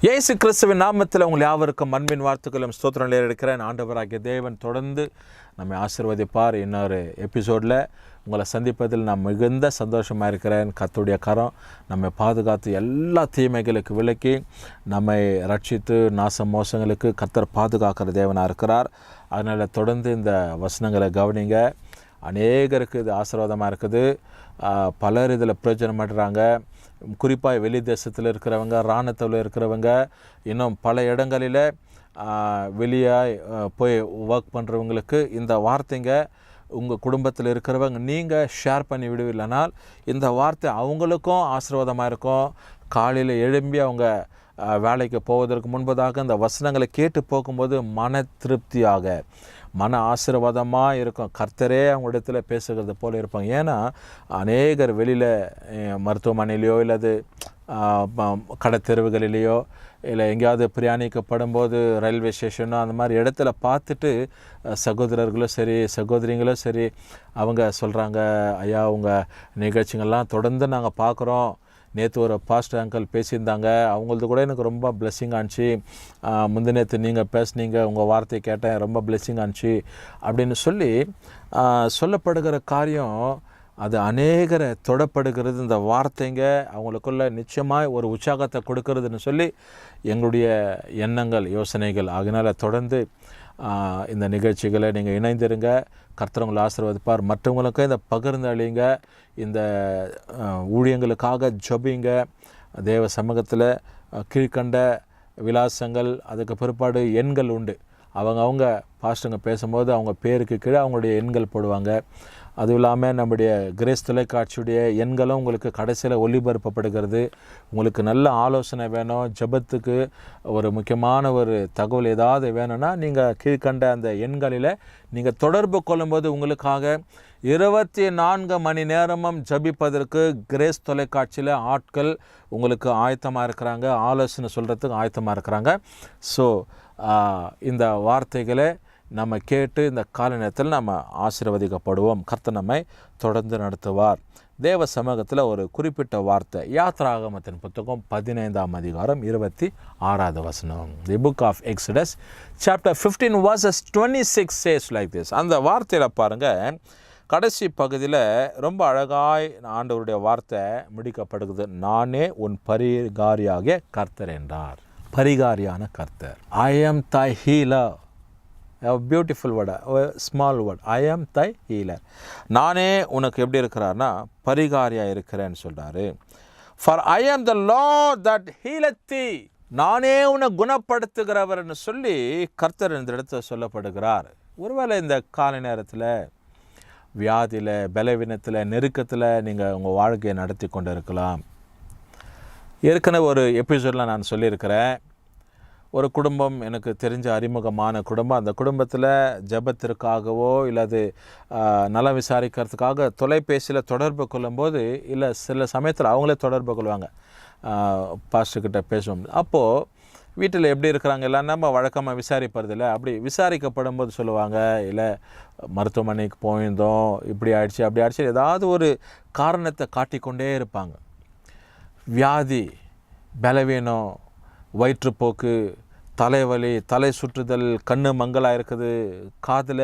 இயேசு கிறிஸ்துவின் நாமத்தில் உங்கள் யாவருக்கும் அன்பின் வார்த்தைகளும் ஸ்தோத்திரங்களை எடுக்கிறேன். ஆண்டவராகிய தேவன் தொடர்ந்து நம்மை ஆசீர்வதிப்பார். இன்னொரு எபிசோடில் உங்களை சந்திப்பதில் நான் மிகுந்த சந்தோஷமாக இருக்கிறேன். கர்த்தருடைய கரம் நம்மை பாதுகாத்து எல்லா தீமைகளுக்கு விலக்கி நம்மை ரட்சித்து நாச மோசங்களுக்கு கர்த்தர் பாதுகாக்கிற தேவனாக இருக்கிறார். அதனால் தொடர்ந்து இந்த வசனங்களை கவனிங்க. அநேகருக்கு இது ஆசீர்வாதமாக இருக்குது. பலர் இதில் பிரயோஜனப்படுறாங்க. குறிப்பாக வெளி தேசத்தில் இருக்கிறவங்க, இராணுவத்தில் இருக்கிறவங்க, இன்னும் பல இடங்களில் வெளியே போய் ஒர்க் பண்ணுறவங்களுக்கு இந்த வார்த்தைங்க உங்கள் குடும்பத்தில் இருக்கிறவங்க நீங்கள் ஷேர் பண்ணி விடுவில்லைனால் இந்த வார்த்தை அவங்களுக்கும் ஆசீர்வாதமாக இருக்கும். காலையில் எழும்பி அவங்க வேலைக்கு போவதற்கு முன்பதாக இந்த வசனங்களை கேட்டு போகும்போது மன திருப்தியாக மன ஆசீர்வாதமாக இருக்கும். கர்த்தரே அவங்களிடத்தில் பேசுகிறது போல் இருப்பாங்க. ஏன்னா அநேகர் வெளியில் மருத்துவமனையிலையோ இல்லது கடை தெருவுகளிலேயோ இல்லை எங்கேயாவது பிரயாணிக்கப்படும்போது ரயில்வே ஸ்டேஷனோ அந்த மாதிரி இடத்துல பார்த்துட்டு சகோதரர்களும் சரி சகோதரிங்களும் சரி அவங்க சொல்கிறாங்க, ஐயா உங்கள் நிகழ்ச்சிகள்லாம் தொடர்ந்து நாங்கள் பார்க்குறோம். நேற்று ஒரு பாஸ்டர் அங்கிள் பேசியிருந்தாங்க, அவங்களது கூட எனக்கு ரொம்ப பிளெஸ்ஸிங் ஆச்சு. நேற்று நீங்கள் பேசுனீங்க, உங்கள் வார்த்தையை கேட்டேன், ரொம்ப பிளெஸ்ஸிங் ஆச்சு அப்படின்னு சொல்லி சொல்லப்படுகிற காரியம் அது அநேகரை தொடப்படுகிறது. இந்த வார்த்தைங்க அவங்களுக்குள்ள நிச்சயமாக ஒரு உற்சாகத்தை கொடுக்கறதுன்னு சொல்லி எங்களுடைய எண்ணங்கள் யோசனைகள். அதனால் தொடர்ந்து இந்த நிகழ்ச்சிகளை நீங்கள் இணைந்திருங்க. கர்த்தர் உங்களை ஆசீர்வதிப்பார். மற்றவங்களுக்கும் இந்த பகிர்ந்து அழிங்க. இந்த ஊழியங்களுக்காக ஜெபிங்க. தேவ சமூகத்தில் கீழ்கண்ட விலாசங்கள், அதுக்கு பிற்பாடு எண்கள் உண்டு. அவங்க பாஸ்டருங்க பேசும்போது அவங்க பேருக்கு கீழே அவங்களுடைய எண்கள் போடுவாங்க. அதுவும் இல்லாமல் நம்முடைய கிரேஸ் தொலைக்காட்சியுடைய எண்களும் உங்களுக்கு கடைசியில் ஒளிபரப்பப்படுகிறது. உங்களுக்கு நல்ல ஆலோசனை வேணும், ஜெபத்துக்கு ஒரு முக்கியமான ஒரு தகவல் ஏதாவது வேணும்னா நீங்கள் கீழ்கண்ட அந்த எண்களில் நீங்கள் தொடர்பு கொள்ளும்போது உங்களுக்காக 24 மணி நேரமும் ஜபிப்பதற்கு கிரேஸ் தொலைக்காட்சியில் ஆட்கள் உங்களுக்கு ஆயத்தமாக இருக்கிறாங்க, ஆலோசனை சொல்கிறதுக்கு ஆயத்தமாக இருக்கிறாங்க. ஸோ இந்த வார்த்தைகளை நம்ம கேட்டு இந்த கால நேரத்தில் நம்ம ஆசீர்வதிக்கப்படுவோம். கர்த்தர் நம்மை தொடர்ந்து நடத்துவார். தேவ சமூகத்தில் ஒரு குறிப்பிட்ட வார்த்தை யாத்ராகமத்தின் புத்தகம் 15ஆம் அதிகாரம் 26வது வசனம். The book of Exodus chapter 15 verses 26 says like this. அந்த வார்த்தையில் பாருங்கள், கடைசி பகுதியில் ரொம்ப அழகாய் ஆண்டவருடைய வார்த்தை முடிக்கப்படுகிறது. நானே உன் பரிகாரியாகிய கர்த்தர் என்றார். பரிகாரியான கர்த்தர். ஐ ஆம் தை healer. A beautiful word, a small word. I am thy healer. நானே உனக்கு எப்படி இருக்கிறார்னா பரிகாரியாக இருக்கிறேன்னு சொல்கிறாரு. For I am the Lord that healeth thee. நானே உன்னை குணப்படுத்துகிறவர்னு சொல்லி கர்த்தர் இந்த இடத்துல சொல்லப்படுகிறார். ஒருவேளை இந்த காலை நேரத்தில் வியாதியில், பலவீனத்தில், நெருக்கத்தில் நீங்கள் உங்கள் வாழ்க்கையை நடத்தி கொண்டு இருக்கலாம். ஏற்கனவே ஒரு எபிசோடில் நான் சொல்லியிருக்கிறேன், ஒரு குடும்பம் எனக்கு தெரிஞ்ச அறிமுகமான குடும்பம். அந்த குடும்பத்தில் ஜெபத்திற்காகவோ இல்லது நலம் விசாரிக்கிறதுக்காக தொலைபேசியில் தொடர்பு கொள்ளும்போது இல்லை சில சமயத்தில் அவங்களே தொடர்பு கொள்வாங்க, பாஸ்டர்கிட்ட பேசுவோம். அப்போது வீட்டில் எப்படி இருக்கிறாங்க எல்லாம் நம்ம வழக்கமாக விசாரிப்பதில்லை. அப்படி விசாரிக்கப்படும் போது சொல்லுவாங்க, இல்லை மருத்துவமனைக்கு போயிருந்தோம், இப்படி ஆயிடுச்சு அப்படி ஆயிடுச்சு, ஏதாவது ஒரு காரணத்தை காட்டிக்கொண்டே இருப்பாங்க. வியாதி, பலவீனம், வயிற்றுப்போக்கு, தலைவலி, தலை சுற்றுதல், கண்ணு மங்கலாக இருக்குது, காதில்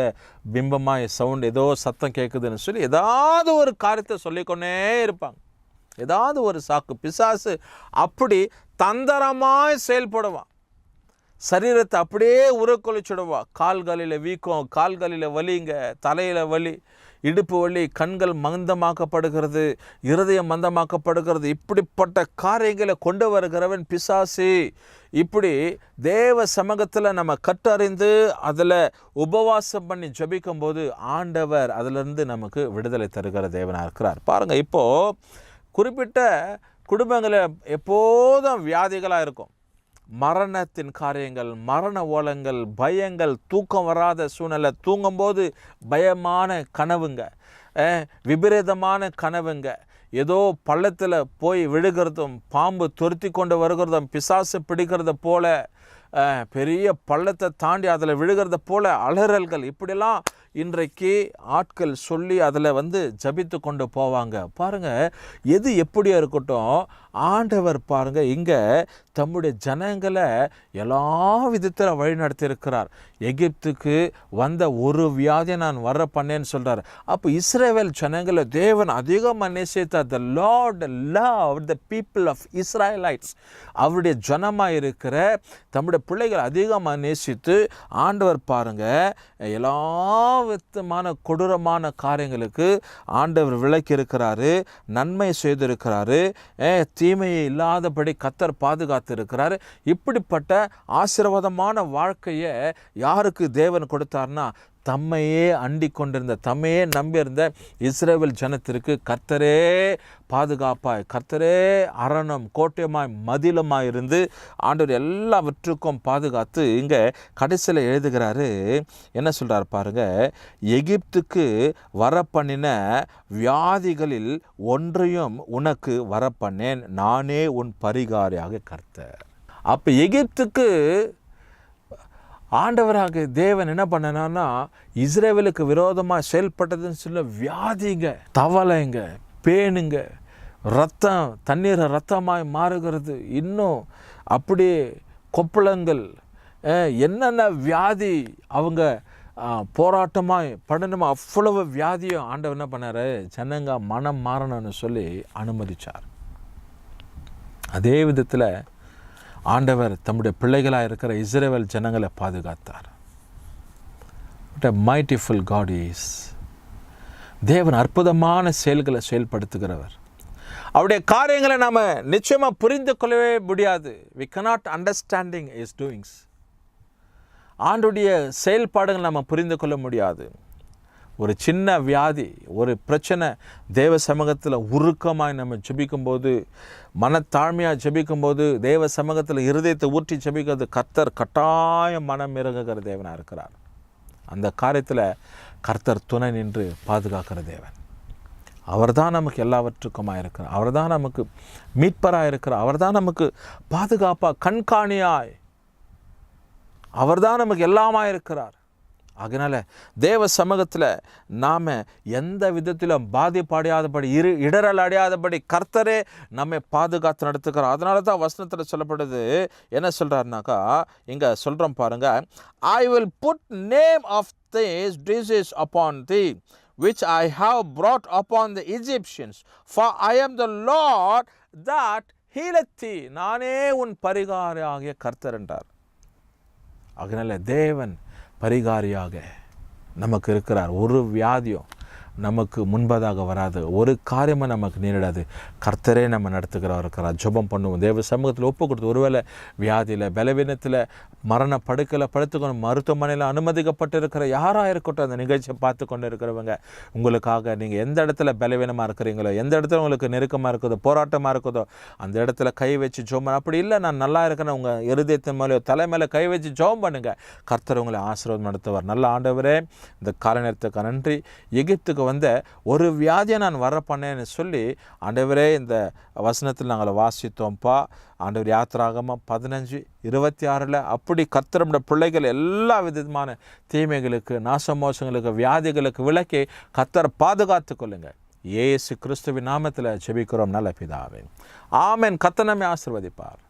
பிம்பமாக சவுண்ட் ஏதோ சத்தம் கேட்குதுன்னு சொல்லி ஏதாவது ஒரு காரியத்தை சொல்லிக்கொண்டே இருப்பாங்க. ஏதாவது ஒரு சாக்கு. பிசாசு அப்படி தந்திரமாய் செயல்படுவான். சரீரத்தை அப்படியே உருக்கொலைச்சுடுவான். கால்களில் வீக்கம், கால்களில் வலிங்க, தலையில் வலி, இடுப்பு வலி, கண்கள் மந்தமாக்கப்படுகிறது, இருதயம் மந்தமாக்கப்படுகிறது. இப்படிப்பட்ட காரியங்களை கொண்டு வருகிறவன் பிசாசு. இப்படி தேவ சமூகத்தில் நம்ம கற்றறிந்து அதில் உபவாசம் பண்ணி ஜபிக்கும் போது ஆண்டவர் அதிலிருந்து நமக்கு விடுதலை தருகிற தேவனாக இருக்கிறார். பாருங்கள், இப்போது குறிப்பிட்ட குடும்பங்களில் எப்போதும் வியாதிகளாக இருக்கும். மரணத்தின் காரியங்கள், மரண ஓலங்கள், பயங்கள், தூக்கம் வராத சூழ்நிலை, தூங்கும்போது பயமான கனவுங்க, விபரீதமான கனவுங்க, ஏதோ பள்ளத்தில் போய் விழுகிறதும், பாம்பு துரத்தி கொண்டு வருகிறதும், பிசாசு பிடிக்கிறத போல, பெரிய பள்ளத்தை தாண்டி அதில் விழுகிறத போல அலறல்கள், இப்படிலாம் இன்றைக்கு ஆட்கள் சொல்லி அதில் ஜபித்து கொண்டு போவாங்க. பாருங்கள், எது எப்படியா இருக்கட்டும், ஆண்டவர் பாருங்க இங்கே தம்முடைய ஜனங்களை எல்லா விதத்தில் வழி நடத்தியிருக்கிறார். எகிப்துக்கு வந்த ஒரு வியாதியை நான் வர பண்ணேன்னு சொல்கிறார். அப்போ இஸ்ரவேல் ஜனங்களை தேவன் அதிகமாக நேசித்தார். The Lord loved the people of Israelites. அவருடைய ஜனமாக இருக்கிற தம்முடைய பிள்ளைகள் அதிகமாக நேசித்து ஆண்டவர் பாருங்க எல்லா விதமான கொடூரமான காரியங்களுக்கு ஆண்டவர் விலக்கி இருக்கிறாரு, நன்மை செய்திருக்கிறாரு, தீமையை இல்லாதபடி கர்த்தர் பாதுகாத்து இருக்கிறாரு. இப்படிப்பட்ட ஆசீர்வாதமான வாழ்க்கையை யாருக்கு தேவன் கொடுத்தார்னா, தம்மையே அண்டி கொண்டிருந்த தம்மையே நம்பியிருந்த இஸ்ரவேல் ஜனத்திற்கு கர்த்தரே பாதுகாப்பாய், கர்த்தரே அரணம் கோட்டையுமாய் மதிலுமாய் இருந்து ஆண்டவர் எல்லாவற்றுக்கும் பாதுகாத்து இங்கே கடைசியில் எழுதுகிறாரு. என்ன சொல்கிறார் பாருங்க, எகிப்துக்கு வரப்பண்ணின வியாதிகளில் ஒன்றையும் உனக்கு வரப்பண்ணேன், நானே உன் பரிகாரியாக கர்த்தர். அப்போ எகிப்துக்கு ஆண்டவராக தேவன் என்ன பண்ணனா, இஸ்ரவேலுக்கு விரோதமாக செயல்பட்டதுன்னு சொல்ல வியாதிங்க, தவளைங்க, பேனுங்க, ரத்தம் தண்ணீரை ரத்தமாய் மாறுகிறது, இன்னும் அப்படியே கொப்பளங்கள், என்னென்ன வியாதி அவங்க போராட்டமாய் படணுமா அவ்வளவு வியாதியும் ஆண்டவர் என்ன பண்ணார், ஜனங்க மனம் மாறணும்னு சொல்லி அனுமதித்தார். அதே விதத்தில் ஆண்டவர் தம்முடைய பிள்ளைகளாக இருக்கிற இஸ்ரவேல் ஜனங்களை பாதுகாத்தார். What a mightyful God is. தேவன் அற்புதமான செயல்களை செயல்படுத்துகிறவர். அவருடைய காரியங்களை நாம் நிச்சயமாக புரிந்து கொள்ளவே முடியாது. We cannot understanding his doings. ஆண்டுடைய செயல்பாடுகள் நம்ம புரிந்து கொள்ள முடியாது. ஒரு சின்ன வியாதி, ஒரு பிரச்சனை தேவ சமூகத்தில் உருக்கமாய் நம்ம ஜெபிக்கும்போது, மனத்தாழ்மையாக ஜெபிக்கும்போது, தேவ சமூகத்தில் இருதயத்தை ஊற்றி ஜெபிக்கிறது கர்த்தர் கட்டாயம் மனம் இறங்குகிற தேவனாக இருக்கிறார். அந்த காரியத்தில் கர்த்தர் துணை நின்று பாதுகாக்கிற தேவன். அவர் தான் நமக்கு எல்லாவற்றுக்குமாக இருக்கிறார். அவர் தான் நமக்கு மீட்பராக இருக்கிறார். அவர் தான் நமக்கு பாதுகாப்பாக கண்காணியாய், அவர் தான் நமக்கு எல்லாமாக இருக்கிறார். அதனால் தேவ சமூகத்தில் நாம் எந்த விதத்திலும் பாதிப்படையாதபடி இடரல் அடையாதபடி கர்த்தரே நம்மை பாதுகாத்து நடத்துக்கிறார். அதனால தான் வசனத்தில் சொல்லப்படுது, என்ன சொல்கிறாருனாக்கா, இங்கே சொல்கிறோம் பாருங்க, I will put name of this disease upon thee which I have brought upon the Egyptians, for I am the Lord that healeth thee. நானே உன் பரிகாரியாகிய கர்த்தர் என்றார். அதனால் தேவன் பரிகாரியாக நமக்கு இருக்கிறார். ஒரு வியாதியும் நமக்கு முன்பதாக வராது, ஒரு காரியமும் நமக்கு நேரிடாது. கர்த்தரே நம்ம நடத்துகிறவர் இருக்கிறார். ஜெபம் பண்ணுவோம், தேவ சமூகத்தில் ஒப்பு கொடுத்து. ஒருவேளை வியாதியில், பலவீனத்தில், மரண படுக்கையில் படுத்துக்கணும், மருத்துவமனையில் அனுமதிக்கப்பட்டிருக்கிற யாராக இருக்கட்டும், அந்த நிகழ்ச்சியை பார்த்து கொண்டு இருக்கிறவங்க, உங்களுக்காக நீங்கள் எந்த இடத்துல பலவீனமாக இருக்கிறீங்களோ, எந்த இடத்துல உங்களுக்கு நெருக்கமாக இருக்குதோ, போராட்டமாக இருக்குதோ, அந்த இடத்துல கை வச்சு ஜெபம். அப்படி இல்லை, நான் நல்லா இருக்கிறேன், உங்கள் இருதயத்தின் மேலே தலை மேலே கை வச்சு ஜெபம் பண்ணுங்கள். கர்த்தர் உங்களை ஆசீர்வாதம் நடத்துவார். நல்ல ஆண்டவரே, இந்த கால நேரத்துக்கு நன்றி. எகிப்துக்கு வந்த ஒரு வியாதியை நான் வர பண்ணேன்னு சொல்லி ஆண்டவரே இந்த வசனத்தில் நாங்கள் வாசித்தோம்ப்பா. ஆண்டவர் யாத்திராகமம் 15:26 அப்படி கர்த்தருடைய பிள்ளைகள் எல்லா விதமான தீமைகளுக்கு, நாசமோசங்களுக்கு, வியாதிகளுக்கு விலக்கி கர்த்தர் பாதுகாத்து கொள்ளுங்க. இயேசு கிறிஸ்துவின் நாமத்தில் ஜெபிக்கிறோம் நல்ல பிதாவே, ஆமென். கர்த்தர் நம்மை ஆசீர்வதிப்பார்.